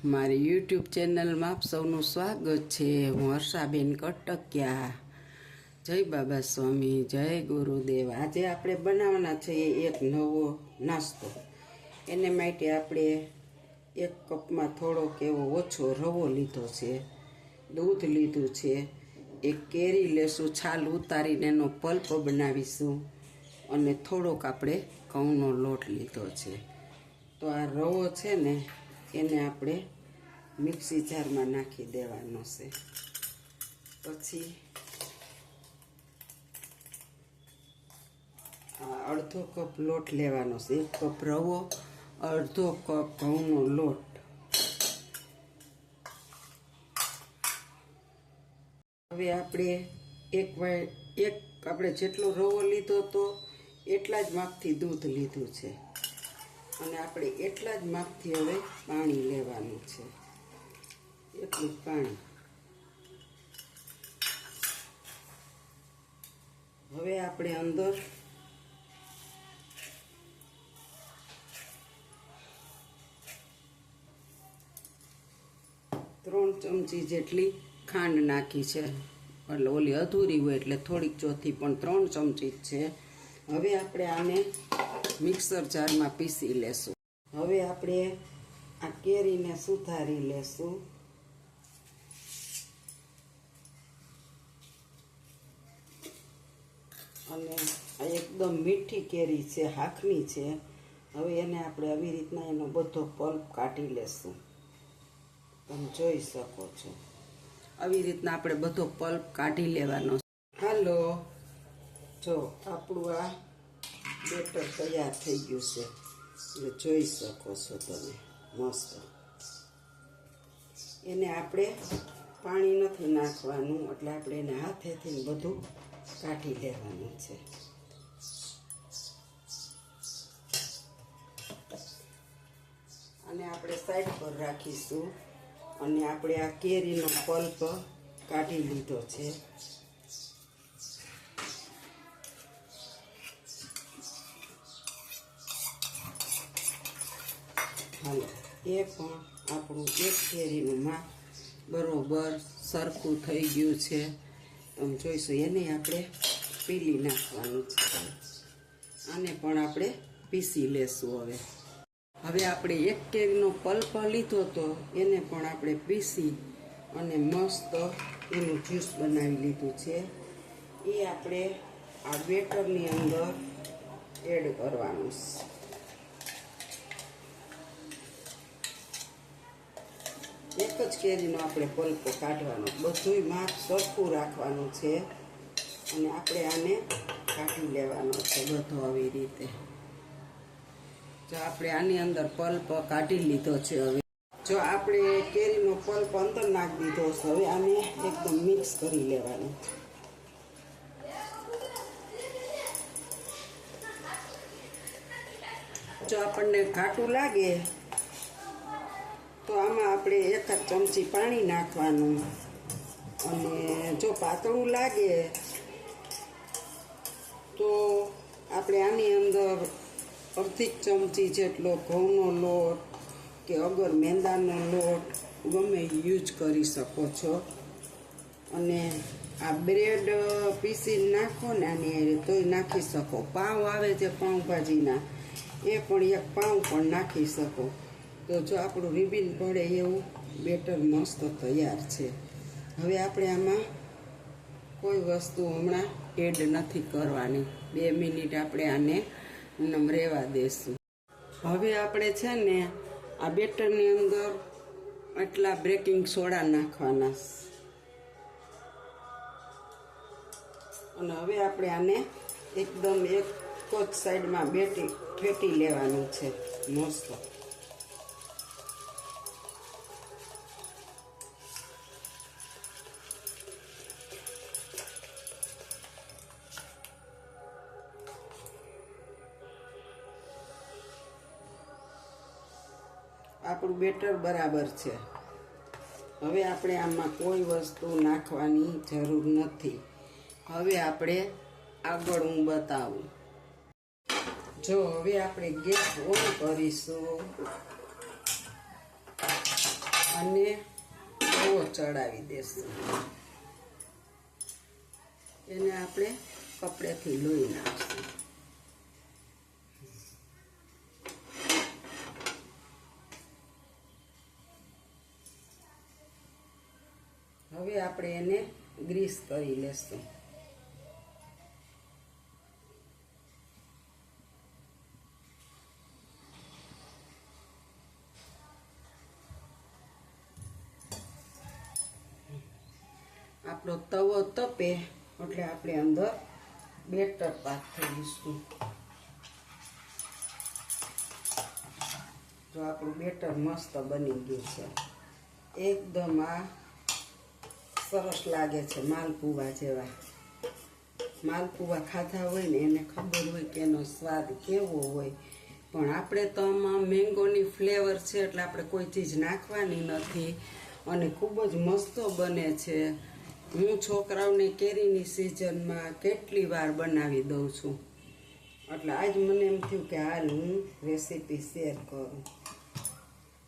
મારી યુટ્યુબ ચેનલમાં આપ સૌનું સ્વાગત છે। હું હર્ષાબેન કટકિયા। જય બાબા સ્વામી, જય ગુરુદેવ। આજે આપણે બનાવવાના છીએ એક નવો નાસ્તો। એને માટે આપણે એક કપમાં થોડોક એવો ઓછો રવો લીધો છે, દૂધ લીધું છે, એક કેરી લેશું, છાલ ઉતારીને એનો પલ્પ બનાવીશું, અને થોડોક આપણે ઘઉંનો લોટ લીધો છે। તો આ રવો છે ને એને આપણે મિક્સી જારમાં નાખી દેવાનો છે। પછી અડધો કપ લોટ લેવાનો છે, 1 કપ રવો, અડધો કપ ઘઉંનો લોટ। હવે આપણે આપણે જેટલો રવો લીધો તો એટલા જ માપથી દૂધ લીધું છે, અને આપણે એટલા જ માપથી હવે પાણી લેવાનું છે, એટલું જ પાણી। હવે આપણે અંદર ત્રણ ચમચી જેટલી ખાંડ નાખી છે, એટલે ઓલી અધૂરી હોય એટલે થોડીક ચોથી, પણ 3 ચમચી જ છે। હવે આપણે આને મિક્સર જારમાં પીસી લેશું। હવે આપણે આ કેરીને સુધારી લેશું, અને આ એકદમ મીઠી કેરી છે, હાખની છે। હવે એને આપણે આવી રીતના એનો બધો પલ્પ કાઢી લેશું। તમે જોઈ શકો છો આવી રીતના આપણે બધો પલ્પ કાઢી લેવાનો। હાલો, જો આપણું આ બેટર તૈયાર થઈ ગયું છે, એટલે જોઈ શકો છો તમે મસ્ત। એને આપણે પાણી નથી નાખવાનું, એટલે આપણે એને હાથેથી બધું કાઢી લેવાનું છે। અને આપણે સાઈડ પર રાખીશું, અને આપણે આ કેરીનો પલ્પ કાઢી લીધો છે। હાલો, એ પણ આપણું એક કેરીનું માપ બરોબર સરખું થઈ ગયું છે, તમે જોઈશું। એને આપણે પીલી નાખવાનું છે, આને પણ આપણે પીસી લેશું। હવે આપણે એક કેરીનો પલ્પ લીધો તો એને પણ આપણે પીસી અને મસ્ત એનું જ્યુસ બનાવી લીધું છે। એ આપણે આ બેટરની અંદર એડ કરવાનું છે। એક જ કેરીનો આપણે પલ્પ કાઢવાનો, બધુંય માપ સરખું રાખવાનું છે, અને આપણે આને કાઢી લેવાનો છે બધો આવી રીતે। જો આપણે આની અંદર પલ્પ કાઢી લીધો છે। હવે જો આપણે કેરીનો પલ્પ અંદર નાખી દીધો છે, હવે આને એકદમ મિક્સ કરી લેવાનું। જો આપણને ઘાટું લાગે તો આમાં આપણે 1 ચમચી પાણી નાખવાનું, અને જો પાતળું લાગે તો આપણે આની અંદર અડધી ચમચી જેટલો ઘઉંનો લોટ કે અગર મેંદાનો લોટ ગમે યુઝ કરી શકો છો। અને આ બ્રેડ પીસીને નાખો ને આની તોય નાખી શકો। પાઉં આવે છે પાઉંભાજીના, એ પણ 1 પાઉં પણ નાખી શકો। તો જો આપણું રિબિન પડે એવું બેટર મસ્ત તૈયાર છે। હવે આપણે આમાં કોઈ વસ્તુ હમણાં એડ નથી કરવાની, 2 મિનિટ આપણે આને રહેવા દેશું। હવે આપણે છે ને આ બેટરની અંદર આટલા બેકિંગ સોડા નાખવાના, અને હવે આપણે આને એકદમ એક જ સાઈડમાં ફેટી લેવાનું છે મસ્ત। આપણું બેટર બરાબર છે। હવે આપણે આમાં કોઈ વસ્તુ નાખવાની જરૂર નથી। હવે આપણે આગળ હું બતાવું। જો હવે આપણે ગેસ ઓન કરીશું, આને તવો ચડાવી દેશું. એને આપણે કપડેથી લોહી નાખશું. હવે આપણે એને ગ્રીસ કરી લેશું. આપણો તવો તપે એટલે આપણે અંદર બેટર પાથરી દઈશું. જો આપણું બેટર મસ્ત બની ગયું છે. એકદમ આ સરસ લાગે છે, માલપુવા જેવા. માલપુવા ખાધા હોય ને એને ખબર હોય કે એનો સ્વાદ કેવો હોય. પણ આપણે તો આમાં મેંગોની ફ્લેવર છે એટલે આપણે કોઈ ચીજ નાખવાની નથી અને ખૂબ જ મસ્ત બને છે. હું છોકરાઓને કેરીની સિઝનમાં કેટલી વાર બનાવી દઉં છું. એટલે આજ મને એમ થયું કે હાલ હું રેસીપી શેર કરું.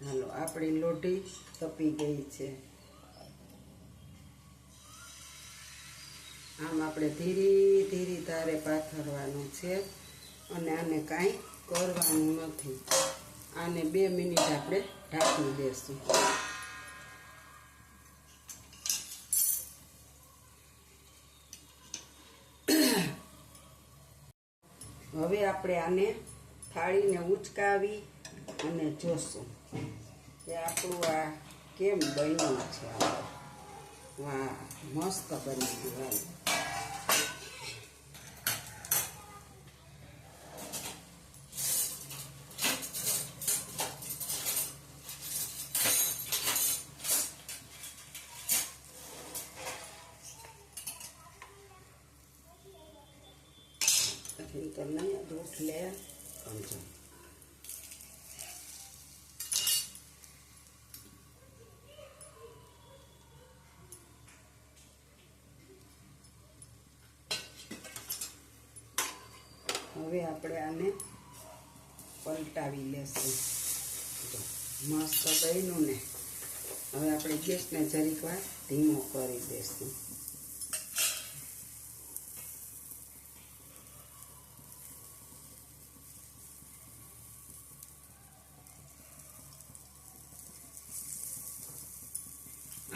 હાલો, આપણી લોટી તપી ગઈ છે. આમ આપણે ધીરે ધીરે તારે પાથરવાનું છે અને આને કાંઈ કરવાનું નથી. આને 2 મિનિટ આપણે ઢાંકી દેશું. હવે આપણે આને થાળીને ઉચકાવી અને જોશું કે આપણું આ કેમ બન્યું છે. વાહ, મસ્ત બની ગયું. તો નહીં દૂધ લે સમજો. હવે આપણે આને પલટાવી લેશું. મસ્ત બન્યું ને. હવે આપણે ગેસને જરીક વાર ધીમો કરી દઈશું.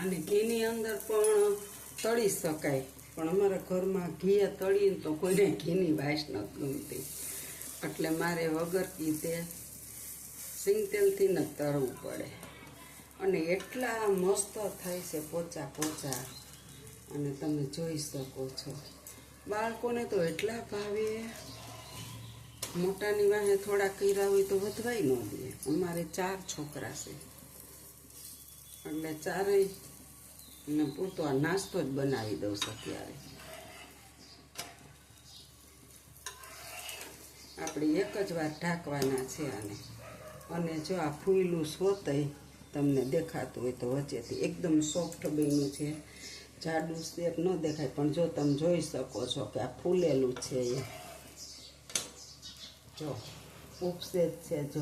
અને ઘીની અંદર પણ તળી શકાય, પણ અમારા ઘરમાં ઘી તળીને તો કોઈને ઘીની વાસ નથી ગમતી. એટલે મારે વગર ઘી તે સિંગતેલથી ન તળવું પડે. અને એટલા મસ્ત થાય છે પોચા પોચા. અને તમે જોઈ શકો છો. બાળકોને તો એટલા ભાવે. મોટાની વાહે થોડા કર્યા હોય તો વધવાય ન દે. અમારે 4 છોકરા છે એટલે ચારેય ને પૂરતો આ નાસ્તો જ બનાવી દઉં છું. અત્યારે આપણે એક જ વાર ઢાંકવાના છે આને. અને જો આ ફૂયલું સોતય તમને દેખાતું હોય તો વચ્ચેથી એકદમ સોફ્ટ બન્યું છે. જાડું શેપ ન દેખાય પણ જો તમે જોઈ શકો છો કે આ ફૂલેલું છે. એ જો ઉપસે જ છે. જો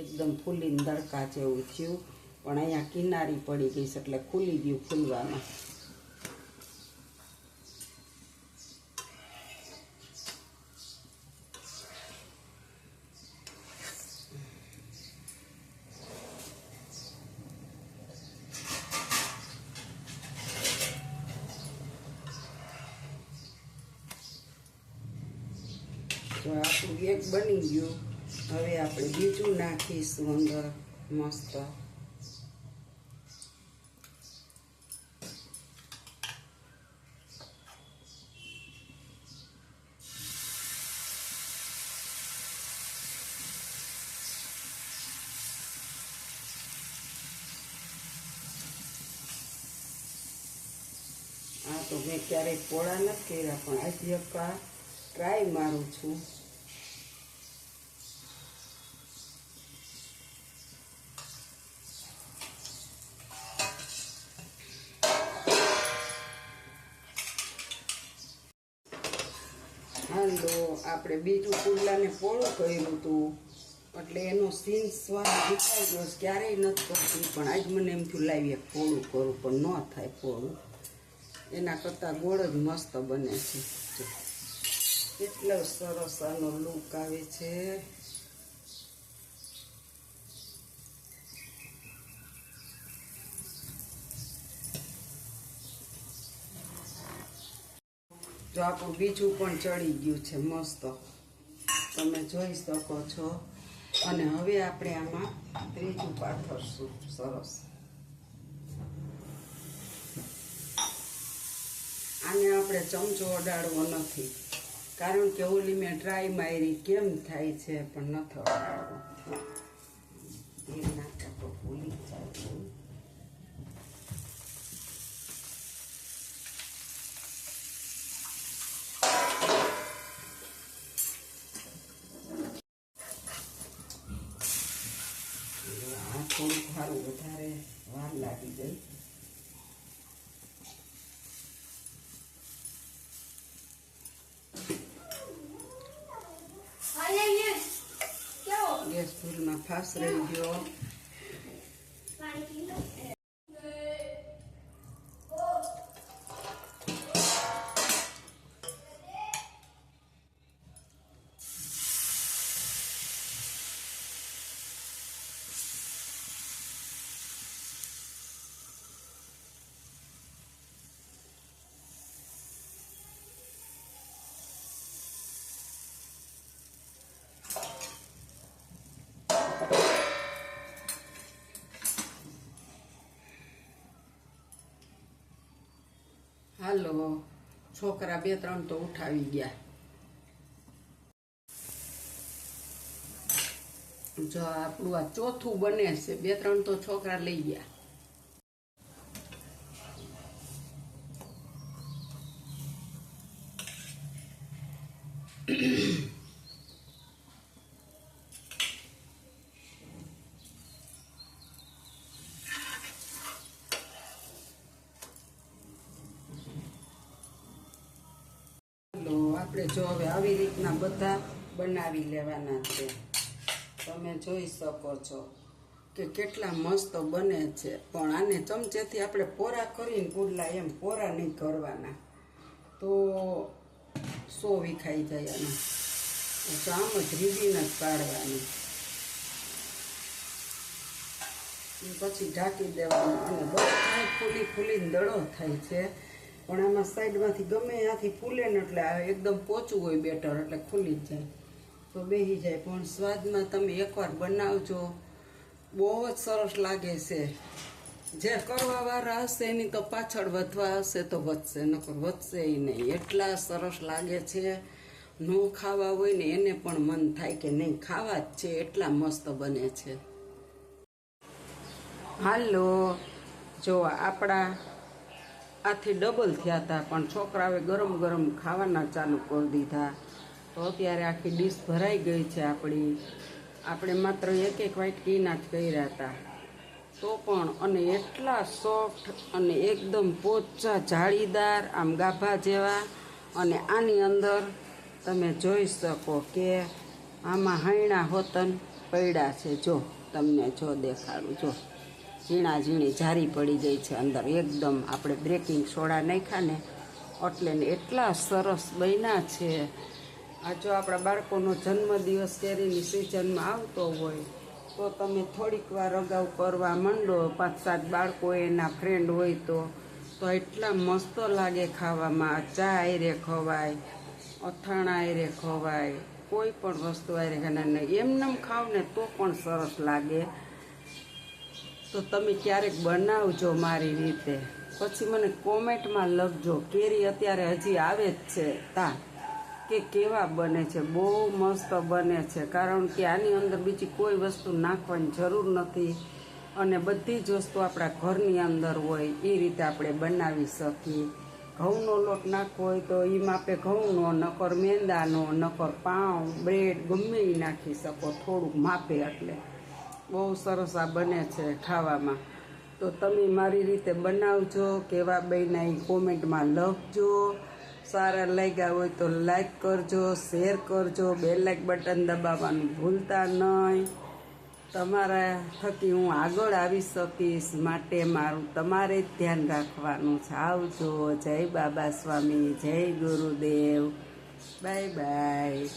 એકદમ ફૂલીને દડકા જેવું થયું. પણ અહીંયા કિનારી પડી ગઈ છે એટલે ખુલી ગયું ફૂલવામાં. તો આપણું એક બની ગયું. હવે આપણે બીજું નાખીશું અંદર મસ્ત. આ તો મેં ક્યારેય પોળા નથી કર્યા પણ આજે એક ટ્રાય મારું છું. હાલો, આપણે બીજું પુડલાને પોળું કર્યું હતું એટલે એનો સીન સ્વાદ દેખાઈ ગયો. ક્યારેય નથી કરતી, પણ આજ મને એમ થયું લાવીએ પોળું કરું, પણ ન થાય પોળું. એના કરતાં ગોળ જ મસ્ત બને છે. એટલો સરસ આનો લુક આવે છે. જો આપણું બીજું પણ ચડી ગયું છે મસ્ત, તમે જોઈ શકો છો. અને હવે આપણે આમાં ત્રીજું પાથરશું. સરસ. આને આપણે ચમચો અડાડવો નથી, કારણ કે ઓલી મેં ટ્રાય મારી કેમ થાય છે, પણ નથી અડાડવો. તેલ નાખતા તો ભૂલી જાય. થોડું સારું વધારે વાર લાગી ગઈ. ગેસ ફૂલમાં ફાસ રહી ગયો. હાલો, છોકરા 2-3 તો ઉઠાવી ગયા. જો આપણું આ ચોથું બને છે. 2-3 તો છોકરા લઈ ગયા. આપણે જો હવે આવી રીતના બધા બનાવી લેવાના છે. તમે જોઈ શકો છો કે કેટલા મસ્ત બને છે. પણ આને ચમચેથી આપણે પોરા કરીને પુડલા એમ પોરા નહીં કરવાના, તો સો વિખાઈ જાય. આને તો આમ જ રીબીને જ પાડવાની, પછી ઢાંકી દેવાનું. અને બધા ફૂલી ફૂલીને દડો થાય છે. પણ આમાં સાઈડમાંથી ગમે ત્યાંથી ફૂલે ને એટલે એકદમ પોચું હોય બેટર, એટલે ખુલી જ જાય તો બેસી જાય. પણ સ્વાદમાં તમે એકવાર બનાવજો, બહુ જ સરસ લાગે છે. જે કરવાવાળા હશે એની તો પાછળ વધવા હશે તો વધશે, નકર વધશે નહીં. એટલા સરસ લાગે છે. ન ખાવા હોય ને એને પણ મન થાય કે નહીં ખાવા જ છે, એટલા મસ્ત બને છે. હાલો, જો આપણા આથી ડબલ થયા હતા, પણ છોકરાઓએ ગરમ ગરમ ખાવાના ચાલુ કરી દીધા. તો અત્યારે આખી ડીશ ભરાઈ ગઈ છે આપણી. આપણે માત્ર એક વાટકીના જ કર્યા હતા તો પણ, અને એટલા સોફ્ટ અને એકદમ પોચા જાળીદાર, આમ ગાભા જેવા. અને આની અંદર તમે જોઈ શકો કે આમાં હૈણા હોતન પડ્યા છે. જો તમને જો દેખાડું, જો ઝીણા ઝીણી જારી પડી ગઈ છે અંદર એકદમ. આપણે બેકિંગ સોડા નાખ્યા ને એટલે ને એટલા સરસ બન્યા છે. આ જો આપણા બાળકોનો જન્મદિવસ કેરીની સિઝનમાં આવતો હોય તો તમે થોડીક વાર અગાઉ કરવા માંડો, 5-7 બાળકો એના ફ્રેન્ડ હોય તો એટલા મસ્ત લાગે ખાવામાં. ચા આયરે ખવાય, અથાણા આયરે ખવાય, કોઈ પણ વસ્તુ આયરે ખાને એમનેમ ખાવ ને તો પણ સરસ લાગે. તો તમે ક્યારેક બનાવજો મારી રીતે, પછી મને કોમેન્ટમાં લખજો. કેરી અત્યારે હજી આવે જ છે તા કે કેવા બને છે. બહુ મસ્ત બને છે, કારણ કે આની અંદર બીજી કોઈ વસ્તુ નાખવાની જરૂર નથી. અને બધી જ વસ્તુ આપણા ઘરની અંદર હોય એ રીતે આપણે બનાવી શકીએ. ઘઉંનો લોટ નાખવો હોય તો એ માપે ઘઉંનો, નકર મેંદાનો, નકર પાઉં, બ્રેડ ગમે એ નાખી શકો થોડુંક માપે. એટલે બહુ સરસ આ બને છે ખાવામાં. તો તમે મારી રીતે બનાવજો, કેવા બન્યા એ કોમેન્ટમાં લખજો. સારા લાગ્યા હોય તો લાઈક કરજો, શેર કરજો, બેલ લાઈક બટન દબાવવાનું ભૂલતા નહીં. તમારા થકી હું આગળ આવી શકીશ માટે મારું તમારે જ ધ્યાન રાખવાનું છે. આવજો. જય બાબા સ્વામી, જય ગુરુદેવ. Bye bye.